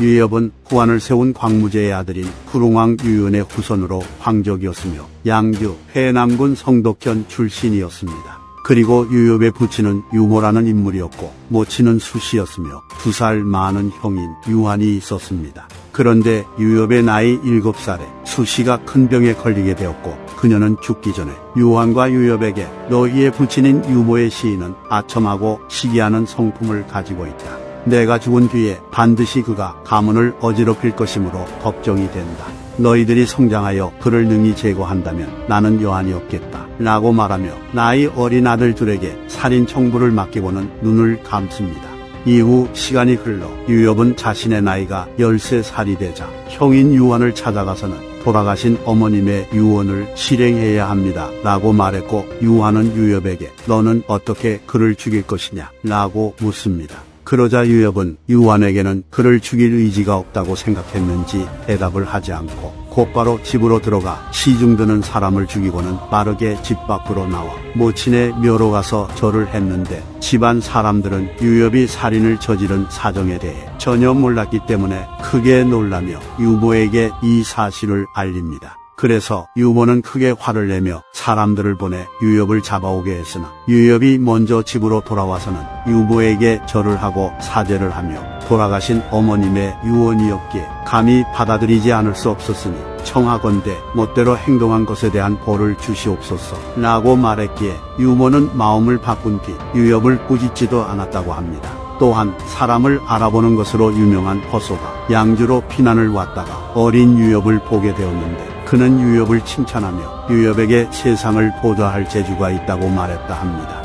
유엽은 후한을 세운 광무제의 아들인 후릉왕 유연의 후손으로 황족이었으며 양주 회남군 성덕현 출신이었습니다. 그리고 유엽의 부친은 유모라는 인물이었고 모친은 수시였으며 2살 많은 형인 유한이 있었습니다. 그런데 유엽의 나이 7살에 수시가 큰 병에 걸리게 되었고 그녀는 죽기 전에 유한과 유엽에게 너희의 부친인 유모의 시인은 아첨하고 시기하는 성품을 가지고 있다. 내가 죽은 뒤에 반드시 그가 가문을 어지럽힐 것이므로 걱정이 된다. 너희들이 성장하여 그를 능히 제거한다면 나는 여한이 없겠다 라고 말하며 나이 어린 아들 둘에게 살인 청부를 맡기고는 눈을 감습니다. 이후 시간이 흘러 유엽은 자신의 나이가 13살이 되자 형인 유한을 찾아가서는 돌아가신 어머님의 유언을 실행해야 합니다 라고 말했고 유한은 유엽에게 너는 어떻게 그를 죽일 것이냐 라고 묻습니다. 그러자 유엽은 유한에게는 그를 죽일 의지가 없다고 생각했는지 대답을 하지 않고 곧바로 집으로 들어가 시중 드는 사람을 죽이고는 빠르게 집 밖으로 나와 모친의 묘로 가서 절을 했는데 집안 사람들은 유엽이 살인을 저지른 사정에 대해 전혀 몰랐기 때문에 크게 놀라며 유모에게 이 사실을 알립니다. 그래서 유모는 크게 화를 내며 사람들을 보내 유엽을 잡아오게 했으나 유엽이 먼저 집으로 돌아와서는 유모에게 절을 하고 사죄를 하며 돌아가신 어머님의 유언이었기에 감히 받아들이지 않을 수 없었으니 청하건대 멋대로 행동한 것에 대한 벌을 주시옵소서 라고 말했기에 유모는 마음을 바꾼 뒤 유엽을 꾸짖지도 않았다고 합니다. 또한 사람을 알아보는 것으로 유명한 허소가 양주로 피난을 왔다가 어린 유엽을 보게 되었는데 그는 유엽을 칭찬하며 유엽에게 세상을 보좌할 재주가 있다고 말했다 합니다.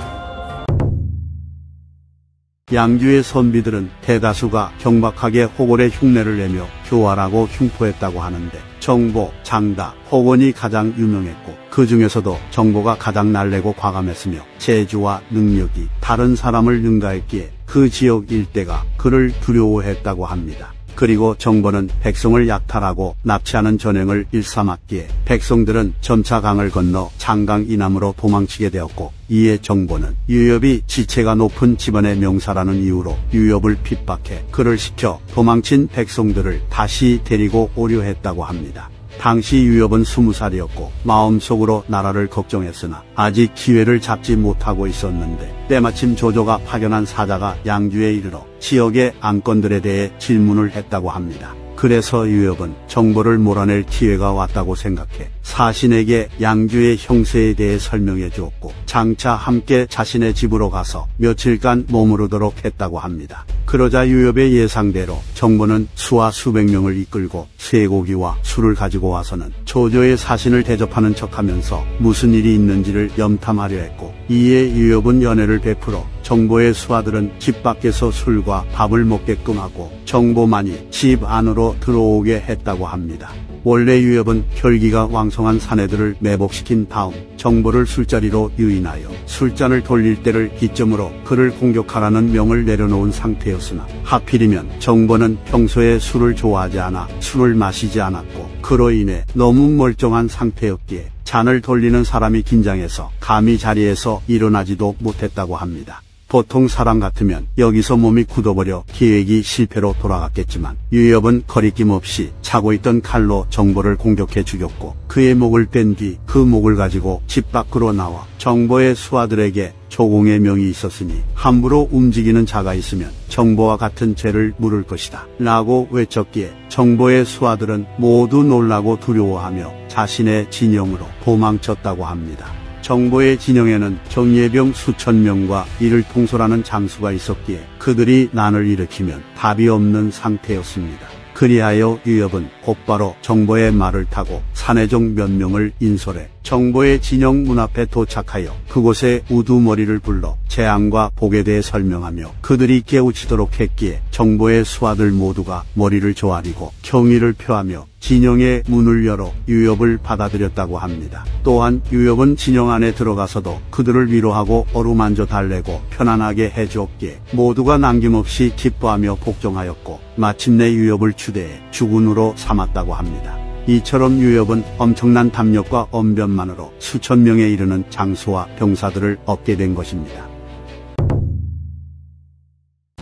양주의 선비들은 대다수가 경박하게 호골의 흉내를 내며 교활하고 흉포했다고 하는데 정보, 장다, 호건이 가장 유명했고 그 중에서도 정보가 가장 날래고 과감했으며 재주와 능력이 다른 사람을 능가했기에 그 지역 일대가 그를 두려워했다고 합니다. 그리고 정보는 백성을 약탈하고 납치하는 전횡을 일삼았기에 백성들은 점차 강을 건너 장강 이남으로 도망치게 되었고 이에 정보는 유엽이 지체가 높은 집안의 명사라는 이유로 유엽을 핍박해 그를 시켜 도망친 백성들을 다시 데리고 오려 했다고 합니다. 당시 유엽은 20살이었고 마음속으로 나라를 걱정했으나 아직 기회를 잡지 못하고 있었는데 때마침 조조가 파견한 사자가 양주에 이르러 지역의 안건들에 대해 질문을 했다고 합니다. 그래서 유엽은 정보를 몰아낼 기회가 왔다고 생각해 사신에게 양주의 형세에 대해 설명해 주었고 장차 함께 자신의 집으로 가서 며칠간 머무르도록 했다고 합니다. 그러자 유엽의 예상대로 정보는 수와 수백 명을 이끌고 쇠고기와 술을 가지고 와서는 조조의 사신을 대접하는 척하면서 무슨 일이 있는지를 염탐하려 했고 이에 유엽은 연애를 베풀어 정보의 수하들은 집 밖에서 술과 밥을 먹게끔 하고 정보만이 집 안으로 들어오게 했다고 합니다. 원래 유엽은 혈기가 왕성한 사내들을 매복시킨 다음 정보를 술자리로 유인하여 술잔을 돌릴 때를 기점으로 그를 공격하라는 명을 내려놓은 상태였으나 하필이면 정보는 평소에 술을 좋아하지 않아 술을 마시지 않았고 그로 인해 너무 멀쩡한 상태였기에 잔을 돌리는 사람이 긴장해서 감히 자리에서 일어나지도 못했다고 합니다. 보통 사람 같으면 여기서 몸이 굳어버려 계획이 실패로 돌아갔겠지만 유엽은 거리낌 없이 차고 있던 칼로 정보를 공격해 죽였고 그의 목을 뺀 뒤 그 목을 가지고 집 밖으로 나와 정보의 수하들에게 조공의 명이 있었으니 함부로 움직이는 자가 있으면 정보와 같은 죄를 물을 것이다 라고 외쳤기에 정보의 수하들은 모두 놀라고 두려워하며 자신의 진영으로 도망쳤다고 합니다. 정보의 진영에는 정예병 수천 명과 이를 통솔하는 장수가 있었기에 그들이 난을 일으키면 답이 없는 상태였습니다. 그리하여 유엽은 곧바로 정보의 말을 타고 사내종 몇 명을 인솔해 정보의 진영 문 앞에 도착하여 그곳에 우두머리를 불러 재앙과 복에 대해 설명하며 그들이 깨우치도록 했기에 정보의 수하들 모두가 머리를 조아리고 경의를 표하며 진영의 문을 열어 유엽을 받아들였다고 합니다. 또한 유엽은 진영 안에 들어가서도 그들을 위로하고 어루만져 달래고 편안하게 해주었기에 모두가 남김없이 기뻐하며 복종하였고 마침내 유엽을 추대해 주군으로 삼았다고 합니다. 이처럼 유엽은 엄청난 담력과 언변만으로 수천 명에 이르는 장수와 병사들을 얻게 된 것입니다.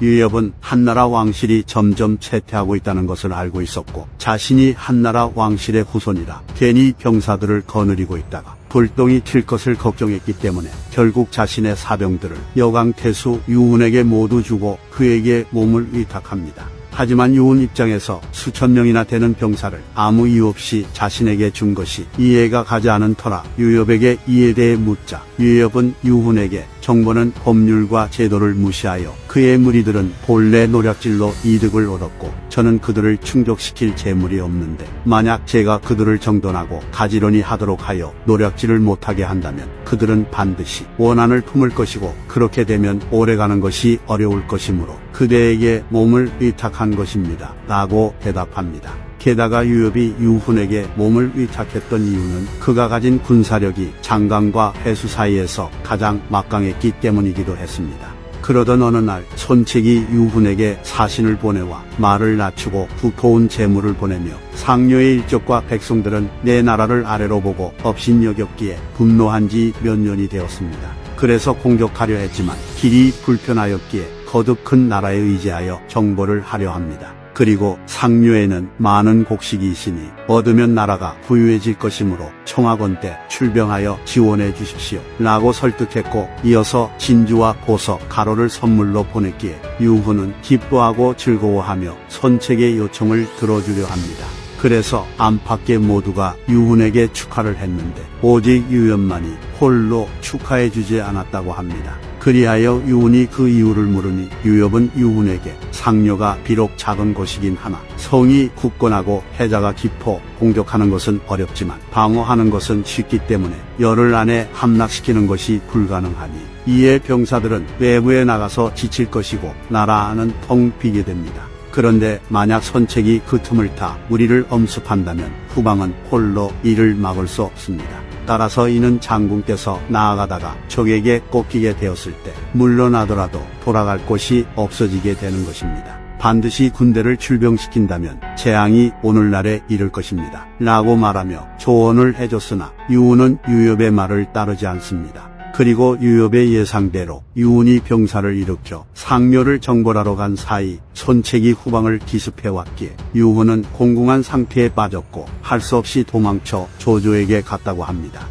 유엽은 한나라 왕실이 점점 쇠퇴하고 있다는 것을 알고 있었고 자신이 한나라 왕실의 후손이라 괜히 병사들을 거느리고 있다가 불똥이 튈 것을 걱정했기 때문에 결국 자신의 사병들을 여강태수 유훈에게 모두 주고 그에게 몸을 위탁합니다. 하지만 유훈 입장에서 수천 명이나 되는 병사를 아무 이유 없이 자신에게 준 것이 이해가 가지 않은 터라 유엽에게 이에 대해 묻자 유엽은 유훈에게 정보는 법률과 제도를 무시하여 그의 무리들은 본래 노략질로 이득을 얻었고 저는 그들을 충족시킬 재물이 없는데 만약 제가 그들을 정돈하고 가지런히 하도록 하여 노략질을 못하게 한다면 그들은 반드시 원한을 품을 것이고 그렇게 되면 오래가는 것이 어려울 것이므로 그대에게 몸을 위탁한 것입니다. 라고 대답합니다. 게다가 유엽이 유훈에게 몸을 위탁했던 이유는 그가 가진 군사력이 장강과 회수 사이에서 가장 막강했기 때문이기도 했습니다. 그러던 어느 날 손책이 유훈에게 사신을 보내와 말을 낮추고 두터운 재물을 보내며 상료의 일족과 백성들은 내 나라를 아래로 보고 업신여겼기에 분노한 지 몇 년이 되었습니다. 그래서 공격하려 했지만 길이 불편하였기에 거듭 큰 나라에 의지하여 정벌을 하려 합니다. 그리고 상류에는 많은 곡식이 있으니 얻으면 나라가 부유해질 것이므로 청하건대 출병하여 지원해 주십시오 라고 설득했고 이어서 진주와 보석, 가로를 선물로 보냈기에 유훈은 기뻐하고 즐거워하며 손책의 요청을 들어주려 합니다. 그래서 안팎의 모두가 유훈에게 축하를 했는데 오직 유엽만이 홀로 축하해주지 않았다고 합니다. 그리하여 유훈이 그 이유를 물으니 유엽은 유훈에게 상료가 비록 작은 곳이긴 하나 성이 굳건하고 해자가 깊어 공격하는 것은 어렵지만 방어하는 것은 쉽기 때문에 열흘 안에 함락시키는 것이 불가능하니 이에 병사들은 외부에 나가서 지칠 것이고 나라 안은 텅 비게 됩니다. 그런데 만약 선책이 그 틈을 타 우리를 엄습한다면 후방은 홀로 이를 막을 수 없습니다. 따라서 이는 장군께서 나아가다가 적에게 꺾이게 되었을 때 물러나더라도 돌아갈 곳이 없어지게 되는 것입니다. 반드시 군대를 출병시킨다면 재앙이 오늘날에 이를 것입니다. 라고 말하며 조언을 해줬으나 유훈은 유엽의 말을 따르지 않습니다. 그리고 유엽의 예상대로 유훈이 병사를 일으켜 상료를 정벌하러 간 사이 손책이 후방을 기습해왔기에 유훈은 공공한 상태에 빠졌고 할 수 없이 도망쳐 조조에게 갔다고 합니다.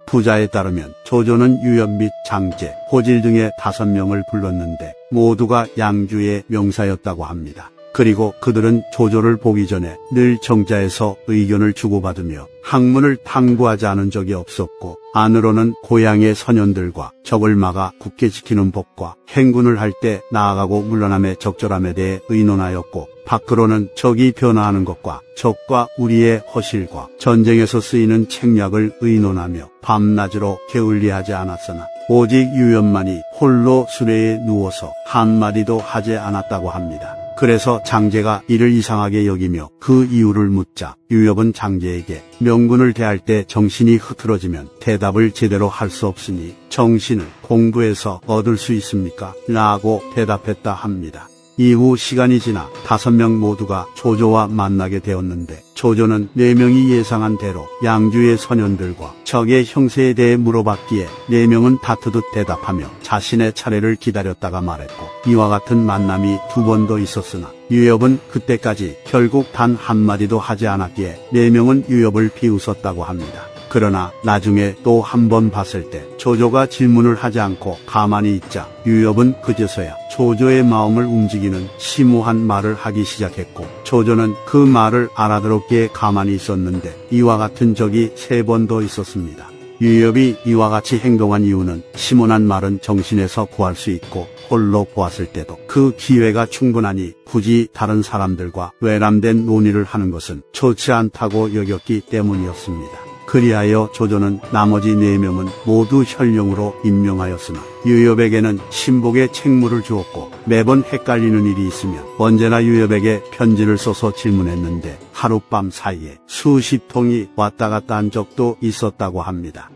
부자에 따르면 조조는 유엽 및 장제, 호질 등의 5명을 불렀는데 모두가 양주의 명사였다고 합니다. 그리고 그들은 조조를 보기 전에 늘 정자에서 의견을 주고받으며 학문을 탐구하지 않은 적이 없었고 안으로는 고향의 선현들과 적을 막아 굳게 지키는 법과 행군을 할 때 나아가고 물러남의 적절함에 대해 의논하였고 밖으로는 적이 변화하는 것과 적과 우리의 허실과 전쟁에서 쓰이는 책략을 의논하며 밤낮으로 게을리하지 않았으나 오직 유엽만이 홀로 수레에 누워서 한마디도 하지 않았다고 합니다. 그래서 장제가 이를 이상하게 여기며 그 이유를 묻자 유엽은 장제에게 명군을 대할 때 정신이 흐트러지면 대답을 제대로 할 수 없으니 정신을 공부해서 얻을 수 있습니까? 라고 대답했다 합니다. 이후 시간이 지나 5명 모두가 조조와 만나게 되었는데 조조는 4명이 예상한 대로 양주의 선현들과 적의 형세에 대해 물어봤기에 4명은 다투듯 대답하며 자신의 차례를 기다렸다가 말했고 이와 같은 만남이 2번도 있었으나 유엽은 그때까지 결국 단 한마디도 하지 않았기에 4명은 유엽을 비웃었다고 합니다. 그러나 나중에 또 한 번 봤을 때 조조가 질문을 하지 않고 가만히 있자 유엽은 그제서야 조조의 마음을 움직이는 심오한 말을 하기 시작했고 조조는 그 말을 알아들었기에 가만히 있었는데 이와 같은 적이 3번도 있었습니다. 유엽이 이와 같이 행동한 이유는 심오한 말은 정신에서 구할 수 있고 홀로 보았을 때도 그 기회가 충분하니 굳이 다른 사람들과 외람된 논의를 하는 것은 좋지 않다고 여겼기 때문이었습니다. 그리하여 조조는 나머지 4명은 모두 현령으로 임명하였으나 유엽에게는 신복의 책무를 주었고 매번 헷갈리는 일이 있으면 언제나 유엽에게 편지를 써서 질문했는데 하룻밤 사이에 수십 통이 왔다 갔다 한 적도 있었다고 합니다.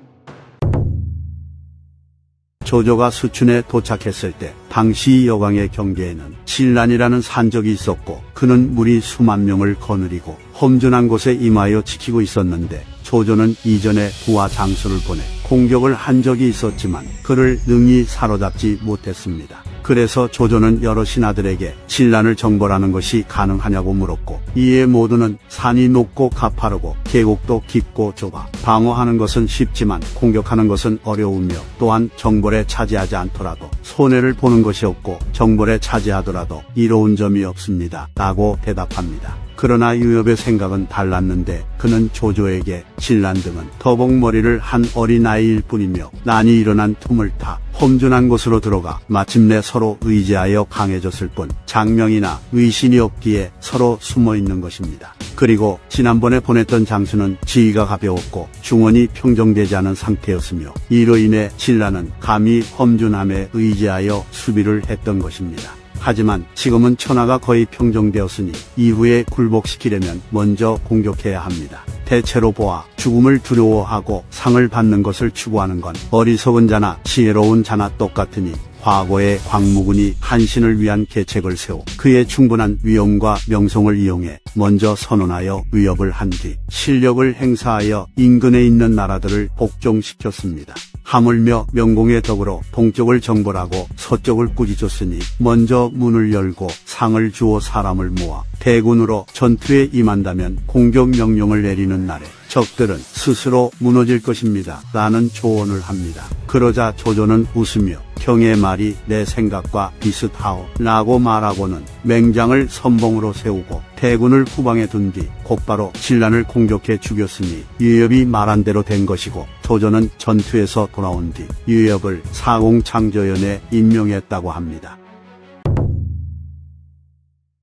조조가 수춘에 도착했을 때 당시 여광의 경계에는 신란이라는 산적이 있었고 그는 무리 수만 명을 거느리고 험준한 곳에 임하여 지키고 있었는데 조조는 이전에 부하 장수를 보내 공격을 한 적이 있었지만 그를 능히 사로잡지 못했습니다. 그래서 조조는 여러 신하들에게 신란을 정벌하는 것이 가능하냐고 물었고, 이에 모두는 산이 높고 가파르고 계곡도 깊고 좁아 방어하는 것은 쉽지만 공격하는 것은 어려우며, 또한 정벌에 차지하지 않더라도 손해를 보는 것이 없고 정벌에 차지하더라도 이로운 점이 없습니다 라고 대답합니다. 그러나 유엽의 생각은 달랐는데, 그는 조조에게 신란 등은 더벅머리를 한 어린아이일 뿐이며 난이 일어난 틈을 타 험준한 곳으로 들어가 마침내 서로 의지하여 강해졌을 뿐 장명이나 의신이 없기에 서로 숨어있는 것입니다. 그리고 지난번에 보냈던 장수는 지위가 가벼웠고 중원이 평정되지 않은 상태였으며, 이로 인해 신라는 감히 험준함에 의지하여 수비를 했던 것입니다. 하지만 지금은 천하가 거의 평정되었으니 이후에 굴복시키려면 먼저 공격해야 합니다. 대체로 보아 죽음을 두려워하고 상을 받는 것을 추구하는 건 어리석은 자나 지혜로운 자나 똑같으니, 과거의 광무군이 한신을 위한 계책을 세워 그의 충분한 위엄과 명성을 이용해 먼저 선언하여 위협을 한 뒤 실력을 행사하여 인근에 있는 나라들을 복종시켰습니다. 하물며 명공의 덕으로 동쪽을 정벌하고 서쪽을 꾸짖었으니 먼저 문을 열고 상을 주어 사람을 모아 대군으로 전투에 임한다면 공격 명령을 내리는 날에 적들은 스스로 무너질 것입니다 라는 조언을 합니다. 그러자 조조는 웃으며 형의 말이 내 생각과 비슷하오 라고 말하고는 맹장을 선봉으로 세우고 대군을 후방에 둔 뒤 곧바로 신란을 공격해 죽였으니 유엽이 말한 대로 된 것이고, 조조는 전투에서 돌아온 뒤 유엽을 사공창조연에 임명했다고 합니다.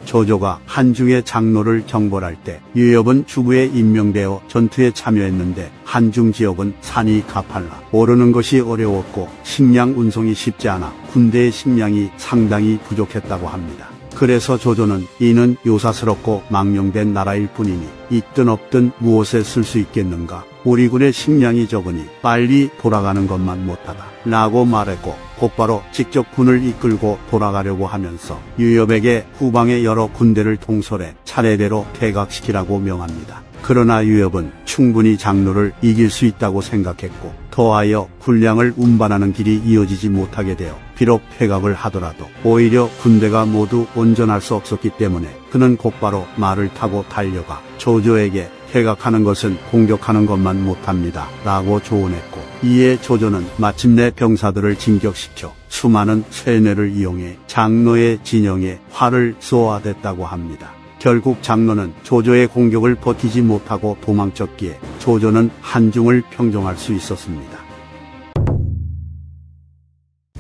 조조가 한중의 장로를 정벌할 때 유엽은 주부에 임명되어 전투에 참여했는데, 한중 지역은 산이 가팔라 오르는 것이 어려웠고 식량 운송이 쉽지 않아 군대의 식량이 상당히 부족했다고 합니다. 그래서 조조는 이는 요사스럽고 망령된 나라일 뿐이니 있든 없든 무엇에 쓸 수 있겠는가, 우리 군의 식량이 적으니 빨리 돌아가는 것만 못하다 라고 말했고, 곧바로 직접 군을 이끌고 돌아가려고 하면서 유엽에게 후방의 여러 군대를 통솔해 차례대로 퇴각시키라고 명합니다. 그러나 유엽은 충분히 장로를 이길 수 있다고 생각했고, 더하여 군량을 운반하는 길이 이어지지 못하게 되어 비록 퇴각을 하더라도 오히려 군대가 모두 온전할 수 없었기 때문에 그는 곧바로 말을 타고 달려가 조조에게 퇴각하는 것은 공격하는 것만 못합니다 라고 조언했고, 이에 조조는 마침내 병사들을 진격시켜 수많은 쇠뇌를 이용해 장로의 진영에 활을 쏘아댔다고 합니다. 결국 장로는 조조의 공격을 버티지 못하고 도망쳤기에 조조는 한중을 평정할 수 있었습니다.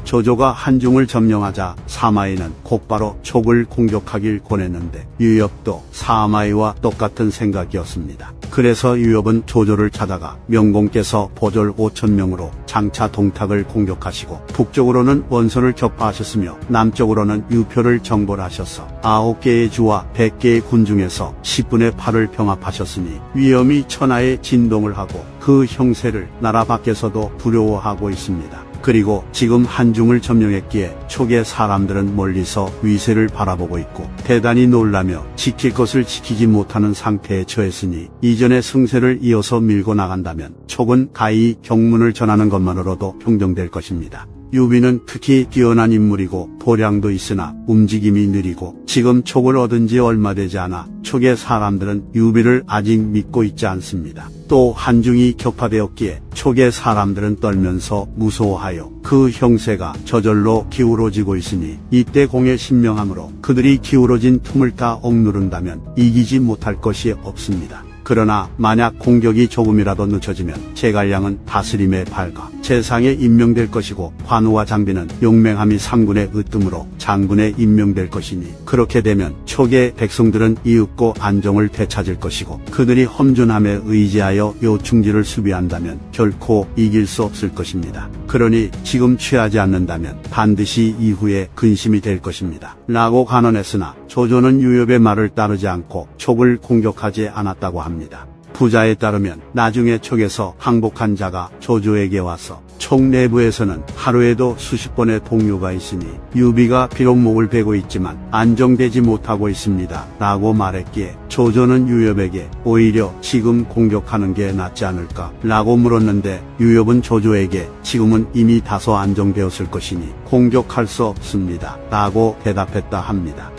조조가 한중을 점령하자 사마이는 곧바로 촉을 공격하길 권했는데, 유엽도 사마이와 똑같은 생각이었습니다. 그래서 유엽은 조조를 찾아가 명공께서 보졸 5,000명으로 장차 동탁을 공격하시고 북쪽으로는 원소를 격파하셨으며 남쪽으로는 유표를 정벌하셔서 9개의 주와 100개의 군 중에서 10분의 8을 병합하셨으니 위엄이 천하에 진동을 하고 그 형세를 나라 밖에서도 두려워하고 있습니다. 그리고 지금 한중을 점령했기에 촉의 사람들은 멀리서 위세를 바라보고 있고 대단히 놀라며 지킬 것을 지키지 못하는 상태에 처했으니, 이전의 승세를 이어서 밀고 나간다면 촉은 가히 경문을 전하는 것만으로도 평정될 것입니다. 유비는 특히 뛰어난 인물이고 도량도 있으나 움직임이 느리고 지금 촉을 얻은 지 얼마 되지 않아 촉의 사람들은 유비를 아직 믿고 있지 않습니다. 또 한중이 격파되었기에 촉의 사람들은 떨면서 무서워하여 그 형세가 저절로 기울어지고 있으니, 이때 공에 신명하므로 그들이 기울어진 틈을 다 억누른다면 이기지 못할 것이 없습니다. 그러나 만약 공격이 조금이라도 늦춰지면 제갈량은 다스림에 발가 재상에 임명될 것이고, 관우와 장비는 용맹함이 상군의 으뜸으로 장군에 임명될 것이니, 그렇게 되면 촉의 백성들은 이윽고 안정을 되찾을 것이고, 그들이 험준함에 의지하여 요충지를 수비한다면 결코 이길 수 없을 것입니다. 그러니 지금 취하지 않는다면 반드시 이후에 근심이 될 것입니다 라고 간언했으나, 조조는 유엽의 말을 따르지 않고 촉을 공격하지 않았다고 합니다. 부자에 따르면 나중에 촉에서 항복한 자가 조조에게 와서 촉 내부에서는 하루에도 수십 번의 동요가 있으니 유비가 비록 목을 베고 있지만 안정되지 못하고 있습니다 라고 말했기에 조조는 유엽에게 오히려 지금 공격하는 게 낫지 않을까 라고 물었는데 유엽은 조조에게 지금은 이미 다소 안정되었을 것이니 공격할 수 없습니다 라고 대답했다 합니다.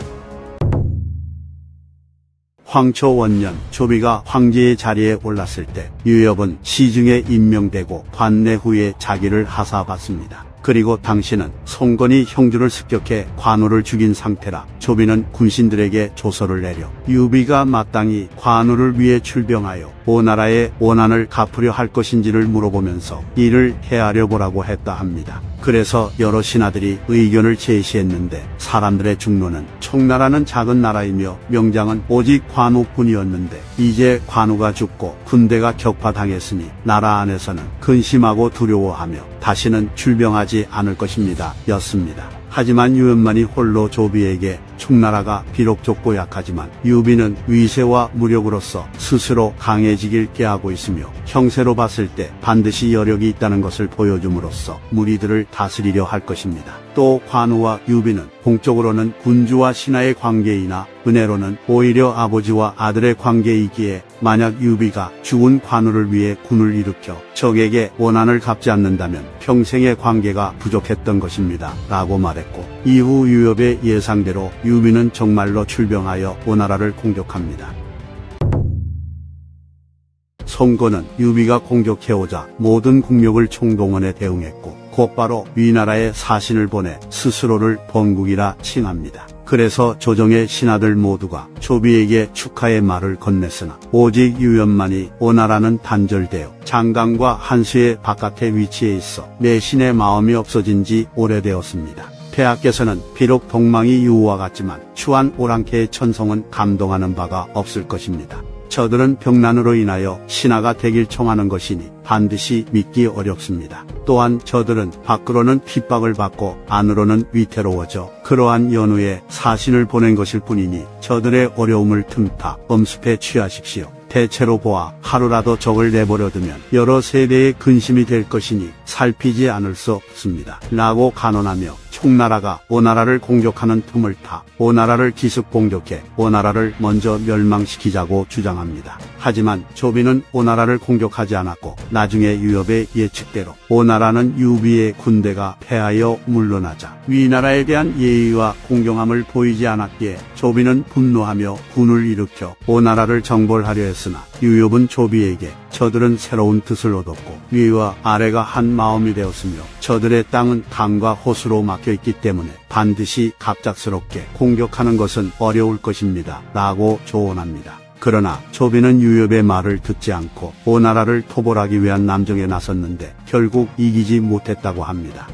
황초 원년 조비가 황제의 자리에 올랐을 때 유엽은 시중에 임명되고 관내 후에 자기를 하사받습니다. 그리고 당신은 송건이 형주를 습격해 관우를 죽인 상태라 조비는 군신들에게 조서를 내려 유비가 마땅히 관우를 위해 출병하여 오나라의 원한을 갚으려 할 것인지를 물어보면서 이를 헤아려 보라고 했다 합니다. 그래서 여러 신하들이 의견을 제시했는데 사람들의 중론은 총나라는 작은 나라이며 명장은 오직 관우뿐이었는데 이제 관우가 죽고 군대가 격파당했으니 나라 안에서는 근심하고 두려워하며 다시는 출병하지 않을 것입니다 였습니다. 하지만 유엽만이 홀로 조비에게 총나라가 비록 좁고 약하지만 유비는 위세와 무력으로서 스스로 강해지길 꾀하고 있으며 형세로 봤을 때 반드시 여력이 있다는 것을 보여줌으로써 무리들을 다스리려 할 것입니다. 또 관우와 유비는 공적으로는 군주와 신하의 관계이나 은혜로는 오히려 아버지와 아들의 관계이기에 만약 유비가 죽은 관우를 위해 군을 일으켜 적에게 원한을 갚지 않는다면 평생의 관계가 부족했던 것입니다 라고 말했고 이후 유엽의 예상대로 유비는 정말로 출병하여 오나라를 공격합니다. 송건은 유비가 공격해오자 모든 국력을 총동원해 대응했고 곧바로 위나라에 사신을 보내 스스로를 번국이라 칭합니다. 그래서 조정의 신하들 모두가 조비에게 축하의 말을 건넸으나 오직 유엽만이 오나라는 단절되어 장강과 한수의 바깥에 위치해 있어 내신의 마음이 없어진 지 오래되었습니다. 폐하께서는 비록 동망이 유우와 같지만 추한 오랑캐의 천성은 감동하는 바가 없을 것입니다. 저들은 병난으로 인하여 신하가 되길 청하는 것이니 반드시 믿기 어렵습니다. 또한 저들은 밖으로는 핍박을 받고 안으로는 위태로워져 그러한 연후에 사신을 보낸 것일 뿐이니 저들의 어려움을 틈타 엄습해 취하십시오. 대체로 보아 하루라도 적을 내버려 두면 여러 세대의 근심이 될 것이니 살피지 않을 수 없습니다 라고 간언하며 총나라가 오나라를 공격하는 틈을 타 오나라를 기습 공격해 오나라를 먼저 멸망시키자고 주장합니다. 하지만 조비는 오나라를 공격하지 않았고 나중에 유엽의 예측대로 오나라는 유비의 군대가 패하여 물러나자 위나라에 대한 예의와 공경함을 보이지 않았기에 조비는 분노하며 군을 일으켜 오나라를 정벌하려 했으나 유엽은 조비에게 저들은 새로운 뜻을 얻었고 위와 아래가 한 마음이 되었으며 저들의 땅은 강과 호수로 막혀있기 때문에 반드시 갑작스럽게 공격하는 것은 어려울 것입니다 라고 조언합니다. 그러나 조비는 유엽의 말을 듣지 않고 오나라를 토벌하기 위한 남정에 나섰는데 결국 이기지 못했다고 합니다.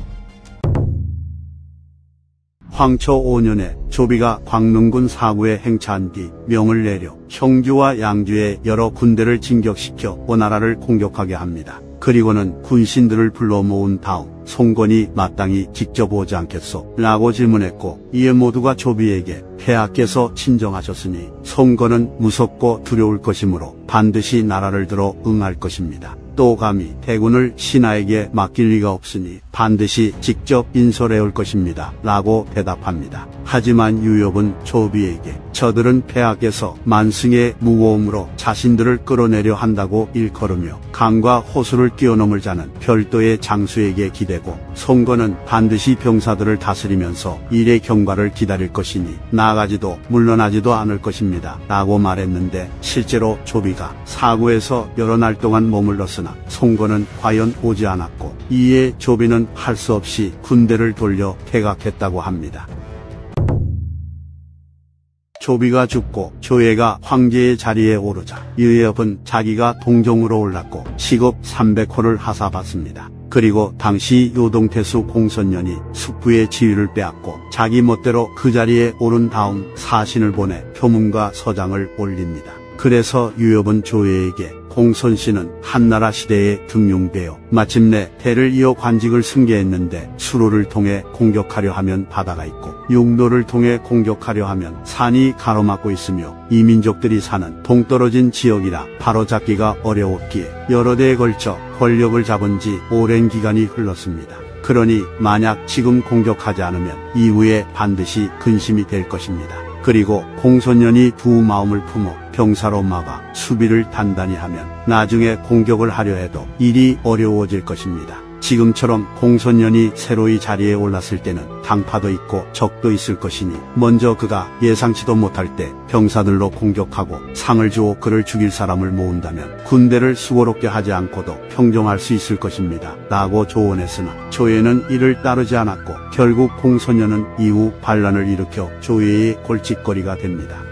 황초 5년에 조비가 광릉군 사구에 행차한 뒤 명을 내려 형주와 양주의 여러 군대를 진격시켜 오나라를 공격하게 합니다. 그리고는 군신들을 불러 모은 다음 송건이 마땅히 직접 오지 않겠소? 라고 질문했고 이에 모두가 조비에게 폐하께서 친정하셨으니 송건은 무섭고 두려울 것이므로 반드시 나라를 들어 응할 것입니다. 또 감히 대군을 신하에게 맡길 리가 없으니 반드시 직접 인솔해 올 것입니다 라고 대답합니다. 하지만 유엽은 조비에게 저들은 폐하께서 만승의 무고함으로 자신들을 끌어내려 한다고 일컬으며 강과 호수를 뛰어넘을 자는 별도의 장수에게 기대고 송건은 반드시 병사들을 다스리면서 일의 경과를 기다릴 것이니 나아가지도 물러나지도 않을 것입니다 라고 말했는데 실제로 조비가 사구에서 여러 날 동안 머물렀으나 송건은 과연 오지 않았고 이에 조비는 할 수 없이 군대를 돌려 퇴각했다고 합니다. 조비가 죽고 조예가 황제의 자리에 오르자 유엽은 자기가 동정으로 올랐고 시급 300호를 하사받습니다. 그리고 당시 요동태수 공선년이 숙부의 지위를 빼앗고 자기 멋대로 그 자리에 오른 다음 사신을 보내 표문과 서장을 올립니다. 그래서 유엽은 조예에게 공손 씨는 한나라 시대에 등용되어 마침내 대를 이어 관직을 승계했는데 수로를 통해 공격하려 하면 바다가 있고 육로를 통해 공격하려 하면 산이 가로막고 있으며 이민족들이 사는 동떨어진 지역이라 바로잡기가 어려웠기에 여러 대에 걸쳐 권력을 잡은 지 오랜 기간이 흘렀습니다. 그러니 만약 지금 공격하지 않으면 이후에 반드시 근심이 될 것입니다. 그리고 공손년이 두 마음을 품어 병사로 막아 수비를 단단히 하면 나중에 공격을 하려 해도 일이 어려워질 것입니다. 지금처럼 공손년이 새로이 자리에 올랐을 때는 당파도 있고 적도 있을 것이니 먼저 그가 예상치도 못할 때 병사들로 공격하고 상을 주어 그를 죽일 사람을 모은다면 군대를 수고롭게 하지 않고도 평정할 수 있을 것입니다. 라고 조언했으나 조예는 이를 따르지 않았고 결국 공손년은 이후 반란을 일으켜 조예의 골칫거리가 됩니다.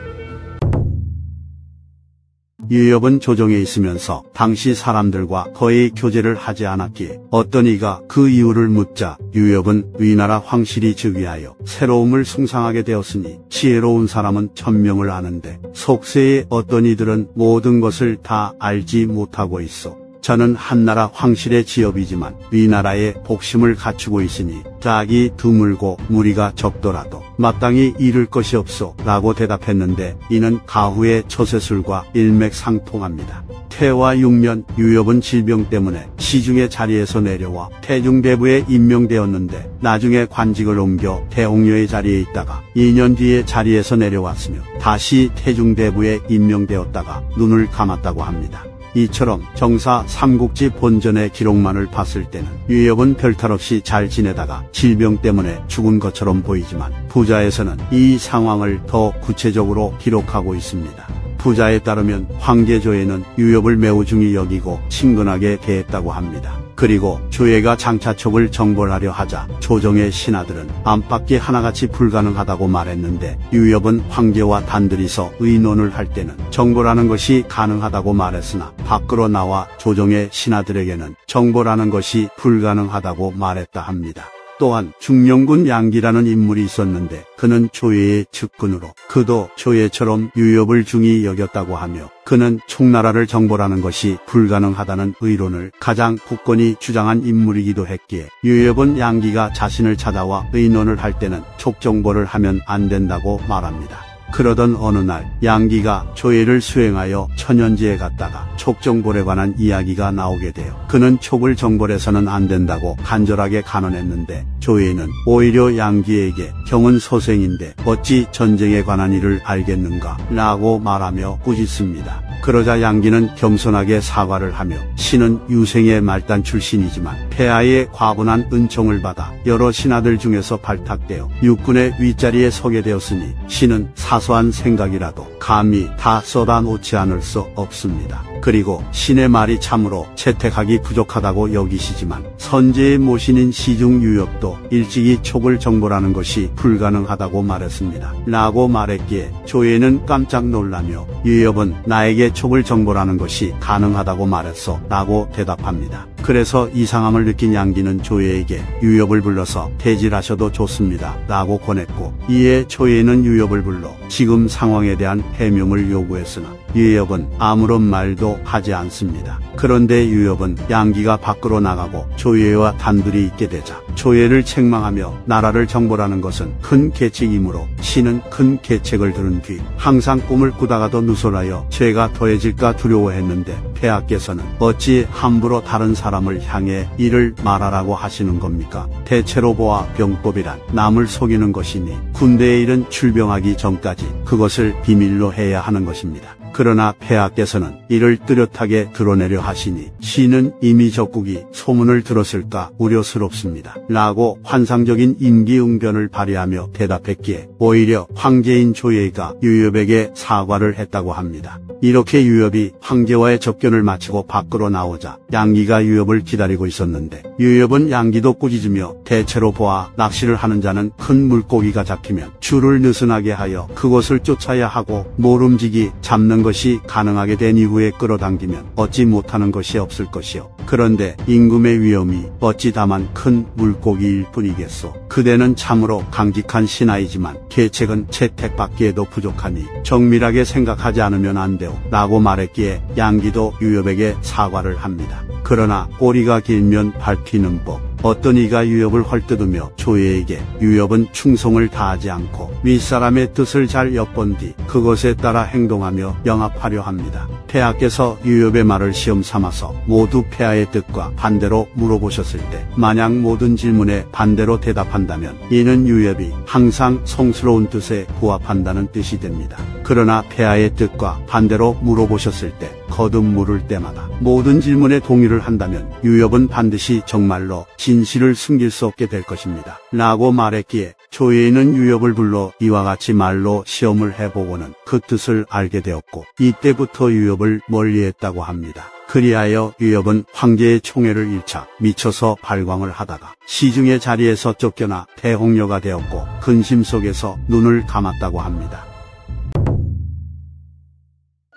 유협은 조정에 있으면서 당시 사람들과 거의 교제를 하지 않았기에 어떤 이가 그 이유를 묻자 유협은 위나라 황실이 즉위하여 새로움을 숭상하게 되었으니 지혜로운 사람은 천명을 아는데 속세의 어떤 이들은 모든 것을 다 알지 못하고 있어. 저는 한나라 황실의 지업이지만 위나라의 복심을 갖추고 있으니 짝이 드물고 무리가 적더라도 마땅히 잃을 것이 없소 라고 대답했는데 이는 가후의 처세술과 일맥상통합니다. 태와 6년 유협은 질병 때문에 시중의 자리에서 내려와 태중대부에 임명되었는데 나중에 관직을 옮겨 대홍려의 자리에 있다가 2년 뒤에 자리에서 내려왔으며 다시 태중대부에 임명되었다가 눈을 감았다고 합니다. 이처럼 정사 삼국지 본전의 기록만을 봤을 때는 유협은 별탈 없이 잘 지내다가 질병 때문에 죽은 것처럼 보이지만 부자에서는 이 상황을 더 구체적으로 기록하고 있습니다. 부자에 따르면 황제조예는 유협을 매우 중히 여기고 친근하게 대했다고 합니다. 그리고 조예가 장차촉을 정벌하려 하자 조정의 신하들은 안팎이 하나같이 불가능하다고 말했는데 유협은 황제와 단둘이서 의논을 할 때는 정벌하는 것이 가능하다고 말했으나 밖으로 나와 조정의 신하들에게는 정벌하는 것이 불가능하다고 말했다 합니다. 또한 중령군 양기라는 인물이 있었는데 그는 조예의 측근으로 그도 조예처럼 유협을 중히 여겼다고 하며 그는 총나라를 정벌하는 것이 불가능하다는 의론을 가장 굳건히 주장한 인물이기도 했기에 유협은 양기가 자신을 찾아와 의논을 할 때는 촉정벌을 하면 안 된다고 말합니다. 그러던 어느 날 양기가 조예를 수행하여 천연지에 갔다가 촉정벌에 관한 이야기가 나오게 되어 그는 촉을 정벌해서는 안 된다고 간절하게 간언했는데 조예는 오히려 양기에게 경은 소생인데 어찌 전쟁에 관한 일을 알겠는가 라고 말하며 꾸짖습니다. 그러자 양기는 겸손하게 사과를 하며 신은 유생의 말단 출신이지만 폐하의 과분한 은총을 받아 여러 신하들 중에서 발탁되어 육군의 윗자리에 서게 되었으니 신은 사소한 생각이라도 감히 다 쏟아놓지 않을 수 없습니다. 그리고 신의 말이 참으로 채택하기 부족하다고 여기시지만 선제의 모신인 시중 유협도 일찍이 촉을 정벌하는 것이 불가능하다고 말했습니다. 라고 말했기에 조예는 깜짝 놀라며 유협은 나에게 촉을 정벌하는 것이 가능하다고 말했어 라고 대답합니다. 그래서 이상함을 느낀 양기는 조예에게 유협을 불러서 대질하셔도 좋습니다 라고 권했고 이에 조예는 유협을 불러 지금 상황에 대한 해명을 요구했으나 유협은 아무런 말도 하지 않습니다. 그런데 유협은 양기가 밖으로 나가고 조예와 단둘이 있게 되자 조예를 책망하며 나라를 정벌하는 것은 큰 계책이므로 신은 큰 계책을 들은 뒤 항상 꿈을 꾸다가도 누설하여 죄가 더해질까 두려워했는데 폐하께서는 어찌 함부로 다른 사람을 향해 이를 말하라고 하시는 겁니까? 대체로 보아 병법이란 남을 속이는 것이니 군대의 일은 출병하기 전까지 그것을 비밀로 해야 하는 것입니다. 그러나 폐하께서는 이를 뚜렷하게 드러내려 하시니 신은 이미 적국이 소문을 들었을까 우려스럽습니다. 라고 환상적인 임기응변을 발휘하며 대답했기에 오히려 황제인 조예가 유협에게 사과를 했다고 합니다. 이렇게 유협이 황제와의 접견을 마치고 밖으로 나오자 양기가 유협을 기다리고 있었는데 유협은 양기도 꾸짖으며 대체로 보아 낚시를 하는 자는 큰 물고기가 잡히면 줄을 느슨하게 하여 그것을 쫓아야 하고 모름지기 잡는 것이 것이 가능하게 된 이후에 끌어당기면 어찌 못하는 것이 없을 것이요. 그런데 임금의 위엄이 어찌 다만 큰 물고기일 뿐이겠소. 그대는 참으로 강직한 신하이지만 계책은 채택받기에도 부족하니 정밀하게 생각하지 않으면 안 되오 라고 말했기에 양기도 유엽에게 사과를 합니다. 그러나 꼬리가 길면 밟히는 법. 어떤 이가 유엽을 헐뜯으며 조예에게 유엽은 충성을 다하지 않고 윗사람의 뜻을 잘 엿본 뒤 그것에 따라 행동하며 영합하려 합니다. 폐하께서 유엽의 말을 시험 삼아서 모두 폐하의 뜻과 반대로 물어보셨을 때 만약 모든 질문에 반대로 대답한다면 이는 유엽이 항상 성스러운 뜻에 부합한다는 뜻이 됩니다. 그러나 폐하의 뜻과 반대로 물어보셨을 때 거듭 물을 때마다 모든 질문에 동의를 한다면 유엽은 반드시 정말로 진실을 숨길 수 없게 될 것입니다. 라고 말했기에 조예인은 유엽을 불러 이와 같이 말로 시험을 해보고는 그 뜻을 알게 되었고 이때부터 유엽을 멀리했다고 합니다. 그리하여 유엽은 황제의 총애를 잃자 미쳐서 발광을 하다가 시중의 자리에서 쫓겨나 대홍녀가 되었고 근심 속에서 눈을 감았다고 합니다.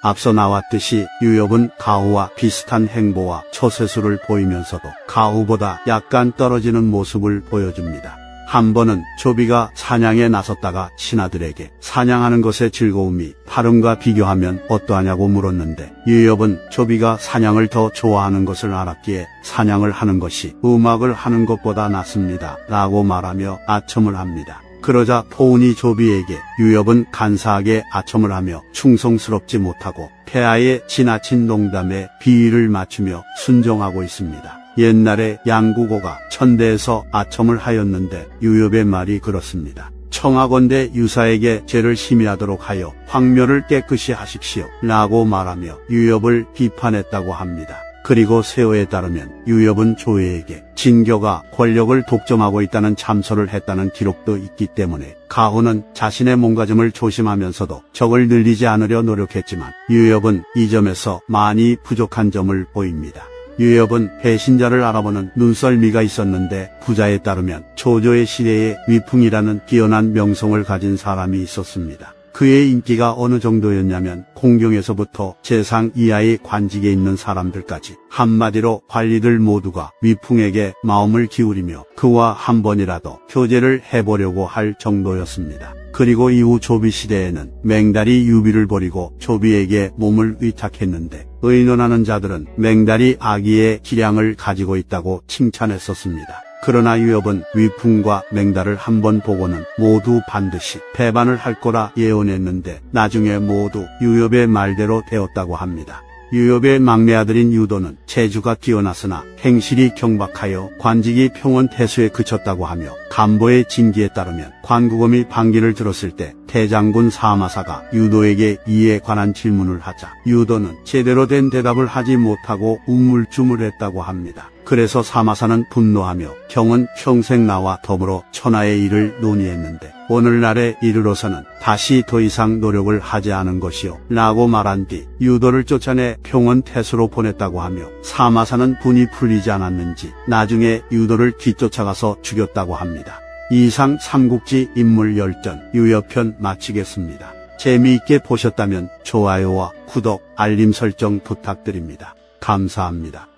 앞서 나왔듯이 유엽은 가후와 비슷한 행보와 처세술을 보이면서도 가후보다 약간 떨어지는 모습을 보여줍니다. 한 번은 조비가 사냥에 나섰다가 신하들에게 사냥하는 것의 즐거움이 팔음과 비교하면 어떠하냐고 물었는데 유엽은 조비가 사냥을 더 좋아하는 것을 알았기에 사냥을 하는 것이 음악을 하는 것보다 낫습니다 라고 말하며 아첨을 합니다. 그러자 포운이 조비에게 유엽은 간사하게 아첨을 하며 충성스럽지 못하고 폐하의 지나친 농담에 비위를 맞추며 순종하고 있습니다. 옛날에 양국오가 천대에서 아첨을 하였는데 유엽의 말이 그렇습니다. 청하건대 유사에게 죄를 심의하도록 하여 황묘를 깨끗이 하십시오 라고 말하며 유엽을 비판했다고 합니다. 그리고 세호에 따르면 유엽은 조예에게 진교가 권력을 독점하고 있다는 참소를 했다는 기록도 있기 때문에 가후는 자신의 몸가짐을 조심하면서도 적을 늘리지 않으려 노력했지만 유엽은 이 점에서 많이 부족한 점을 보입니다. 유엽은 배신자를 알아보는 눈썰미가 있었는데 부자에 따르면 조조의 시대에 위풍이라는 뛰어난 명성을 가진 사람이 있었습니다. 그의 인기가 어느 정도였냐면 공경에서부터 재상 이하의 관직에 있는 사람들까지 한마디로 관리들 모두가 위풍에게 마음을 기울이며 그와 한 번이라도 교제를 해보려고 할 정도였습니다. 그리고 이후 조비 시대에는 맹달이 유비를 버리고 조비에게 몸을 위탁했는데 의논하는 자들은 맹달이 아기의 기량을 가지고 있다고 칭찬했었습니다. 그러나 유엽은 위풍과 맹달을 한번 보고는 모두 반드시 배반을 할 거라 예언했는데 나중에 모두 유엽의 말대로 되었다고 합니다. 유엽의 막내 아들인 유도는 재주가 뛰어났으나 행실이 경박하여 관직이 평원태수에 그쳤다고 하며 간보의 징기에 따르면 관구검이 반기를 들었을 때 대장군 사마사가 유도에게 이에 관한 질문을 하자 유도는 제대로 된 대답을 하지 못하고 우물쭈물했다고 합니다. 그래서 사마사는 분노하며 경은 평생 나와 더불어 천하의 일을 논의했는데 오늘날에 이르러서는 다시 더 이상 노력을 하지 않은 것이요 라고 말한 뒤 유도를 쫓아내 평원태수로 보냈다고 하며 사마사는 분이 풀리지 않았는지 나중에 유도를 뒤쫓아가서 죽였다고 합니다. 이상 삼국지 인물 열전 유엽편 마치겠습니다. 재미있게 보셨다면 좋아요와 구독, 알림 설정 부탁드립니다. 감사합니다.